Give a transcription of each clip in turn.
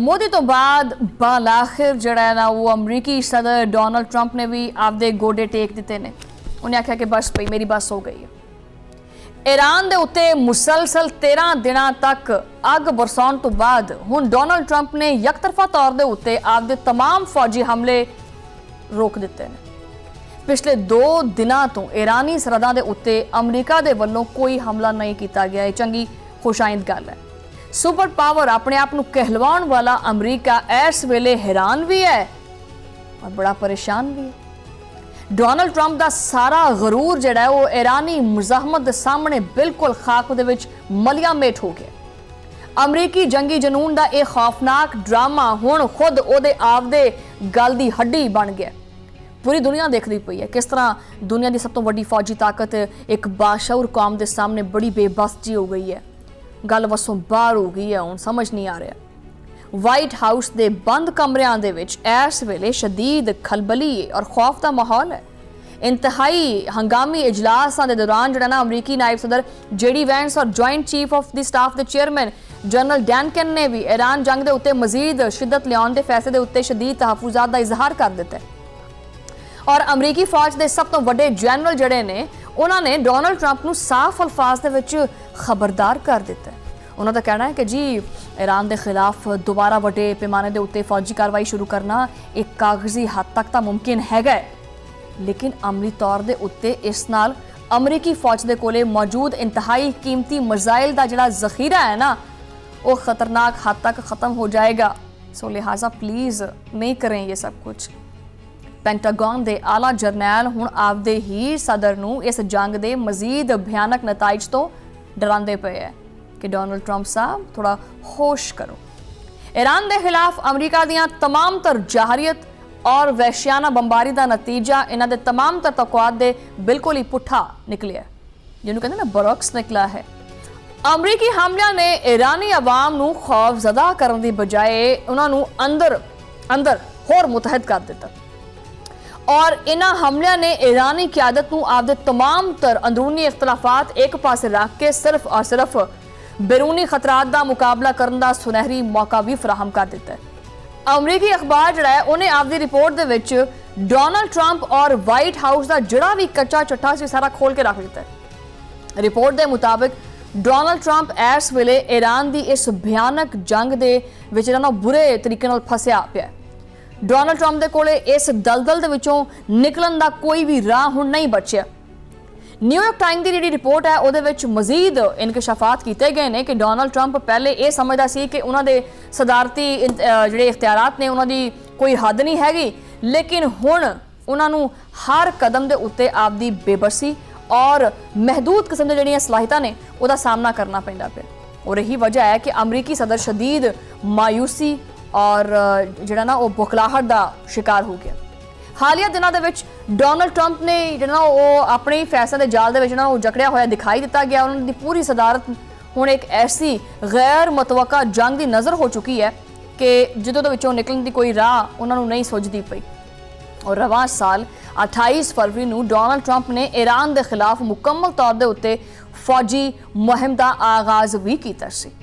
मोदी तो बाद बालाखिर जड़ा है ना वो अमरीकी सदर डोनाल्ड ट्रंप ने भी आपदे गोडे टेक दिते ने। उन्हें आख्या कि बस भाई मेरी बस हो गई है। ईरान दे उत्ते मुसलसल 13 दिनों तक अग बरसाउण तो बाद हुण डोनाल्ड ट्रंप ने यकतरफा तौर दे उत्ते आपदे तमाम फौजी हमले रोक दिते ने। पिछले 2 दिनों तो ईरानी सरहदां दे उत्ते अमरीका दे वल्लों कोई हमला नहीं किया गया। चंगी खुशाइंद गल है। सुपर पावर अपने आप नूं कहलवाउण वाला अमरीका इस वेले हैरान भी है और बड़ा परेशान भी है। डोनाल्ड ट्रंप का सारा गरूर जिहड़ा है वो ईरानी मुजाहमत दे सामने बिल्कुल खाक दे विच मलिया मेट हो गया। अमरीकी जंगी जनून का यह खौफनाक ड्रामा हुण खुद ओदे आपदे गल दी हड्डी बन गया। पूरी दुनिया देखती पई है किस तरह दुनिया की सब तो वड्डी फौजी ताकत एक बाशऊर कौम के सामने बड़ी बेबस जी हो गई है। गल वसों बाहर हो गई है। हुण समझ नहीं आ रहा। वाइट हाउस के बंद कमरियां दे विच इस वेले शदीद खलबली और खौफ का माहौल है। इंतहाई हंगामी इजलासां दे दौरान जिहड़ा ना अमरीकी नायब सदर जेडी वैंस और joint chief of the staff के चेयरमैन जनरल डैनकन ने भी ईरान जंग के उत्ते मजीद शिद्दत लियाउण के फैसले के उत्ते शदीद तहफुजात का इजहार कर दिता है। और अमरीकी फौज के सब तो वड्डे जनरल जड़े ने उन्होंने डोनाल्ड ट्रंप नूं साफ अल्फाज दे विच खबरदार कर दिता है। उन्होंने कहना है कि जी ईरान के खिलाफ दोबारा वड्डे पैमाने के उत्ते फौजी कार्रवाई शुरू करना एक कागजी हद तक तो मुमकिन है, लेकिन अमली तौर के उत्ते इस नाल अमरीकी फौज के कोले मौजूद इंतहाई कीमती मिसाइल का जिहड़ा जखीरा है ना वो खतरनाक हद तक ख़त्म हो जाएगा। सो लिहाजा प्लीज़ नहीं करें ये सब कुछ। पेंटागन के आला जरनैल हुण आपदे ही सदर नूं इस जंग के मजीद भयानक नताइज तो डरांदे पे है कि डोनाल्ड ट्रंप साहब थोड़ा होश करो। ईरान के खिलाफ अमरीका दियां तमाम तर जाहरीत और वैश्याना बंबारी का नतीजा इन्हां दे तमाम तर तौक़ुआत दे बिल्कुल ही पुठा निकलिया, जिन्होंने कहते ना बरअक्स निकला है। अमरीकी हमलियां ने ईरानी अवाम नूं खौफजदा करने की बजाय उन्होंने अंदर अंदर होर मुतहद कर दिता और इन्हां हमलियां ने ईरानी क़यादत नूं आपदे तमाम तर अंदरूनी इख्तलाफात एक पासे रख के सिर्फ और सिर्फ बैरूनी खतरात का मुकाबला करने का सुनहरी मौका भी फराहम कर दिता है। अमरीकी अखबार जिहड़ा है उन्हें आपदी रिपोर्ट दे विच डोनाल्ड ट्रंप और वाइट हाउस का जिहड़ा भी कच्चा चट्टा सी सारा खोल के रख दिता है। रिपोर्ट के मुताबिक डोनाल्ड ट्रंप इस वेले ईरान की इस भयानक जंग के विच ना बुरे तरीके नाल फसिया पिया। डोनाल्ड ट्रंप के कोले इस दलदल दे विचों निकलन का कोई भी राह हुण नहीं बचिया। न्यूयॉर्क टाइम्स की जी रिपोर्ट है उहदे विच मजीद इंकशाफात किए गए हैं कि डोनाल्ड ट्रंप पहले ये समझदा सी कि उन्होंने सदारती जिहड़े इख्तियारात ने उन्होंने कोई हद नहीं हैगी, लेकिन हुण उन्होंने हर कदम के उत्ते आपदी बेबसी और महदूद किस्म की जिहड़ियां सलाहियतां ने उहदा सामना करना पैंदा पिया। और यही वजह है कि अमरीकी सदर शदीद मायूसी और जिहड़ा ना वो बुखलाहट का शिकार हो गया। हालिया दिनों के विच डोनाल्ड ट्रंप ने जिहड़ा वो अपने ही फैसले के जाल दे विच ना वो जकड़िया होया दिखाई दिता गया। उन्होंने पूरी सदारत हुण एक ऐसी गैर मतवक्का जंग की नज़र हो चुकी है कि जिदों दे विचों निकलण की कोई राह उन्होंने नहीं सुझदी पई। और रवां साल 28 फरवरी नूं डोनाल्ड ट्रंप ने ईरान के खिलाफ मुकम्मल तौर के उत्ते फौजी मुहिम का आगाज़ भी किया सी।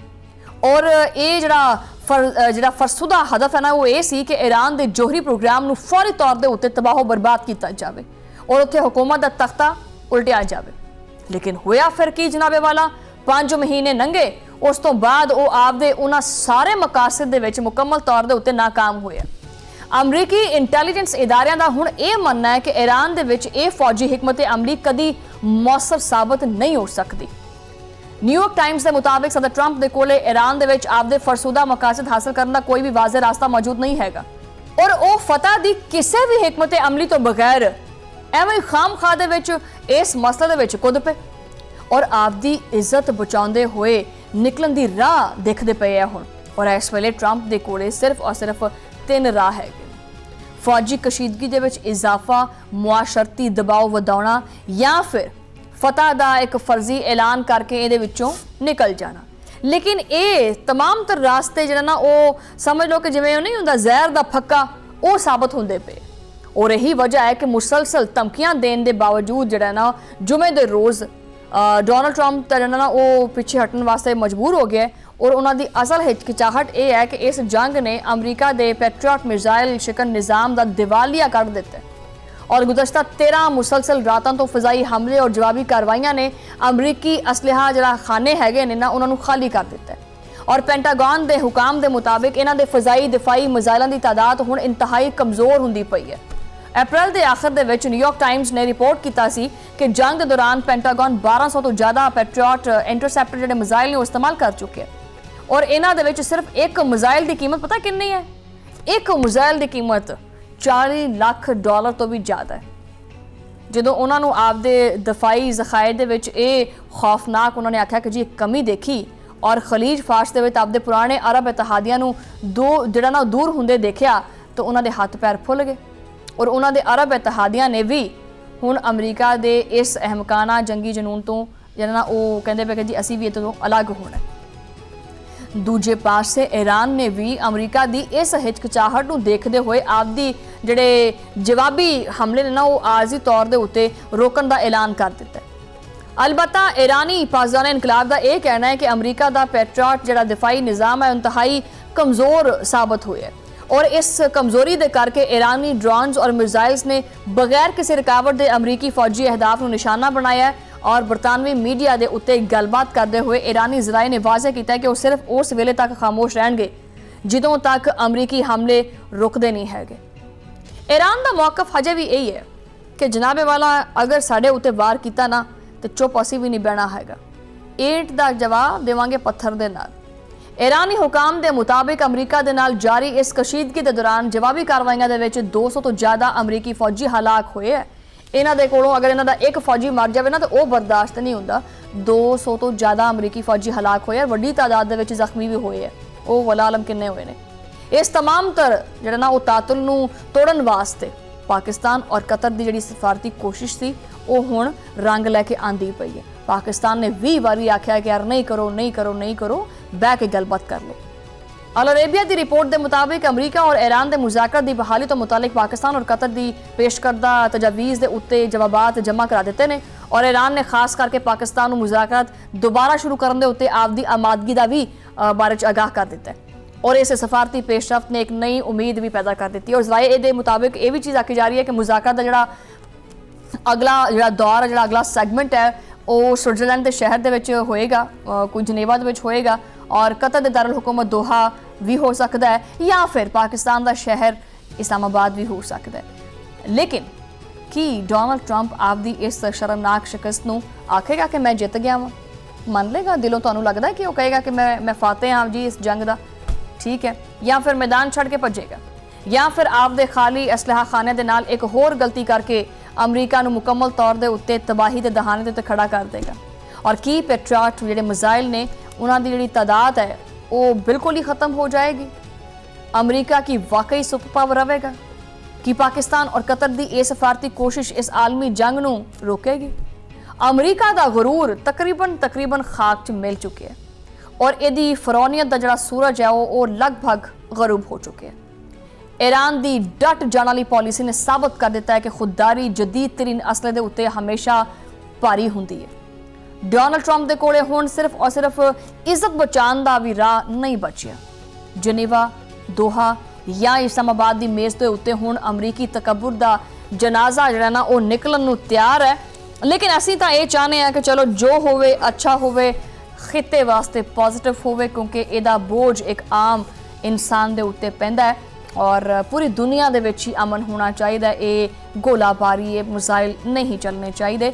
और ये जिहड़ा फरसुदा हदफ है ना वो ये सी कि ईरान के जोहरी प्रोग्राम नूं फौरी तौर के उत्ते तबाहो बर्बाद किया जाए और उत्थे हुकूमत का तख्ता उल्टिया जाए। लेकिन होया फिर की जनाबे वाला, 5 महीने लंघे उस तो बाद वो आपदे उन्हां सारे मकासद दे विच मुकम्मल तौर के उत्ते नाकाम होया। अमरीकी इंटैलीजेंस इदारियां दा हुण ये मनना है कि ईरान दे विच ये फौजी हिकमत अमली कदी मौसर साबित नहीं हो सकती। न्यूयॉर्क टाइम्स के मुताबिक सदर ट्रंप के कोले ईरान दे विच आपदे फरसुदा मकासद हासिल करने का कोई भी वाज़े रास्ता मौजूद नहीं हैगा और वो फतह दी किसी भी हिकमत अमली तो बगैर एवं खाम खा दे विच इस मसले दे विच कुद पे और आपदी इज्जत बचाउंदे हुए निकलन की राह देखते पे है हुण। और इस वेले ट्रंप के कोले सिर्फ और सिर्फ 3 राह है। फौजी कशीदगी दे विच इजाफा, मुआशरती दबाव वधाउणा या फिर फतह का एक फर्जी ऐलान करके ये निकल जाना। लेकिन ये तमाम तर रास्ते जिहड़ा ना वो समझ लो कि जिवें नहीं हुंदा जहर का फक्का वो साबित होंदे पे। और यही वजह है कि मुसलसल धमकियां देने के बावजूद जिहड़ा ना जुमे के रोज़ डोनाल्ड ट्रंप ना वो पिछे हटने वास्ते मजबूर हो गया। और उन्होंने असल हिचकिचाहट यह है कि इस जंग ने अमरीका के पैट्रियट मिसाइल शिकन निज़ाम का दिवालिया कर दिता है और गुज़श्ता 13 मुसलसल रातों तो फ़ज़ाई हमले और जवाबी कार्रवाइयां ने अमरीकी असलहा जरा खाने हैगे ने ना उन्होंने खाली कर दिता है और पेंटागन के हुकाम के मुताबिक इन्हों के फ़ज़ाई दिफाई मिसाइलों की तादाद हुण इंतहाई कमज़ोर होंदी पई है। अप्रैल के आखिर दे विच न्यूयॉर्क टाइम्स ने रिपोर्ट किया कि जंग के दौरान पेंटागन 1200 तो ज़्यादा पैट्रियट इंटरसैप्टर जिहड़े मिसाइल ने इस्तेमाल कर चुके हैं और इन्हां दे विच सिर्फ एक मिसाइल की कीमत पता कितनी है? एक मिसाइल की कीमत $40 लाख तो भी ज़्यादा है। जो उन्होंने आपदे दफाई ज़खायर दे विच खौफनाक उन्होंने आख्या कि जी कमी देखी और खलीज फारस दे विच आपदे पुराने अरब इतिहादियां नूं जिहड़ा ना दूर हुंदे देखिया तो उन्होंने हाथ पैर फुल गए और उन्होंने अरब इतिहादियां ने भी हुण अमरीका दे इस अहमकाना जंगी जनून तो जिहड़ा ना वो कहंदे पे कि जी असीं भी इह तों अलग होना है। दूजे पासे ईरान ने भी अमरीका की इस हिचकिचाहट को देखते हुए आपदी जिहड़े जवाबी हमले ने ना वो आरजी तौर के उत्ते रोकने का ऐलान कर दिता है। अलबत्ता ईरानी पासदान इनकलाब का यह कहना है कि अमरीका का पैट्रियट जिहड़ा दिफाई निज़ाम है इंतहाई कमज़ोर साबित हुआ है और इस कमज़ोरी के करके ईरानी ड्रोन्स और मिसाइल्स ने बगैर किसी रुकावट के अमरीकी फौजी अहदाफ को निशाना बनाया है और बरतानवी मीडिया के उत्ते गलबात करते हुए ईरानी ज़राए ने वाज़ह किया कि वो सिर्फ उस वेले तक खामोश रहेंगे जदों तक अमरीकी हमले रुकते नहीं है। ईरान का मौकफ हजे भी यही है कि जनाबे वाला अगर साढ़े उत्ते वार किया ना तो चुप असी भी नहीं बहना हैगा, ईंट का जवाब देवांगे पत्थर दे नाल। ईरानी हुकाम के मुताबिक अमरीका के नाल जारी इस कशीदगी के दौरान जवाबी कार्रवाइयां दे विच 200 तो ज़्यादा अमरीकी फौजी हलाक हुए है। इन्हां दे कोलों अगर इन्हां दा एक फौजी मर जाए ना तो वह बर्दाश्त नहीं होंदा। 200 तो ज़्यादा अमरीकी फौजी हलाक हुए, वड्डी तादाद दे विच जख्मी भी हुए है। वो वला आलम किन्ने हुए ने। इस तमाम तर जिहड़ा ना वो तातुल नूं तोड़न वास्ते पाकिस्तान और कतर की जिहड़ी सफारती कोशिश थी वो हुण रंग लैके आंदी पई है। पाकिस्तान ने 20 बारी आख्या कि यार नहीं करो नहीं करो नहीं करो, बह के गलबात कर लो। अल अरेबिया की रिपोर्ट के मुताबिक अमरीका और ईरान के मुज़ाकरात की बहाली तो मुतालिक पाकिस्तान और कतर की पेश करदा तजावीज़ के उत्ते जवाबात जमा करा दिते ने और ईरान ने खास करके पाकिस्तान मुज़ाकरात दोबारा शुरू करने के उत्ते आपदी आमादगी का भी बारे च आगाह कर दिता है और इस सफारती पेशरफ्त ने एक नई उम्मीद भी पैदा कर दी और ज़राए के मुताबिक ये भी चीज़ आखी जा रही है कि मुज़ाकरात का जिहड़ा अगला जिहड़ा दौर है, जिहड़ा अगला सैगमेंट है वो स्विट्जरलैंड के शहर के होएगा, कोई जनेवा के होएगा और कतर के दारुल हुकूमत दोहा भी हो सकता है या फिर पाकिस्तान का शहर इस्लामाबाद भी हो सकता है। लेकिन कि डोनाल्ड ट्रंप आपकी इस शर्मनाक शिकस्त नूं आखेगा कि मैं जित गया वां? मन लेगा दिलों? तुहानूं लगदा है कि वो कहेगा कि मैं फाते हाँ जी इस जंग का, ठीक है, या फिर मैदान छड़ के भजेगा या फिर आपदे खाली असलहा खाने के नाल एक होर गलती करके अमरीका नूं मुकम्मल तौर के उत्ते तबाही के दहाने के उत्ते खड़ा कर देगा और की पैट्रियट जिहड़े मिसाइल ने उन्हां दी जिहड़ी तादाद है वो बिल्कुल ही ख़त्म हो जाएगी। अमरीका की वाकई सुपर पावर रहेगा कि पाकिस्तान और कतर की यह सफारती कोशिश इस आलमी जंग नूं रोकेगी। अमरीका का गरूर तकरीबन खाक च मिल चुके हैं और यदी फरौनीयत का जिहड़ा सूरज है वो लगभग गरूब हो चुके हैं। ईरान की डट जाने वाली पॉलिसी ने साबित कर दिता है कि खुददारी जदीद तरीन असले के उत्ते हमेशा भारी होंदी है। डोनाल्ड ट्रंप के कोले हुण सिर्फ और सिर्फ इज्जत बचाने का भी राह नहीं बचिया। जनेवा, दोहा या इस्लामाबाद की मेज़ के उत्ते हुण अमरीकी तकब्बुर का जनाजा जिहड़ा ना वो निकलन नूं तैयार है। लेकिन असीं तां ये चाहते हैं कि चलो जो होवे अच्छा होवे, खिते वास्ते पॉजिटिव होवे, क्योंकि इहदा बोझ एक आम इंसान के उत्ते पैंदा है और पूरी दुनिया दे विच ही अमन होना चाहिए। ये गोलाबारी, ये मिसाइल नहीं चलने चाहिए।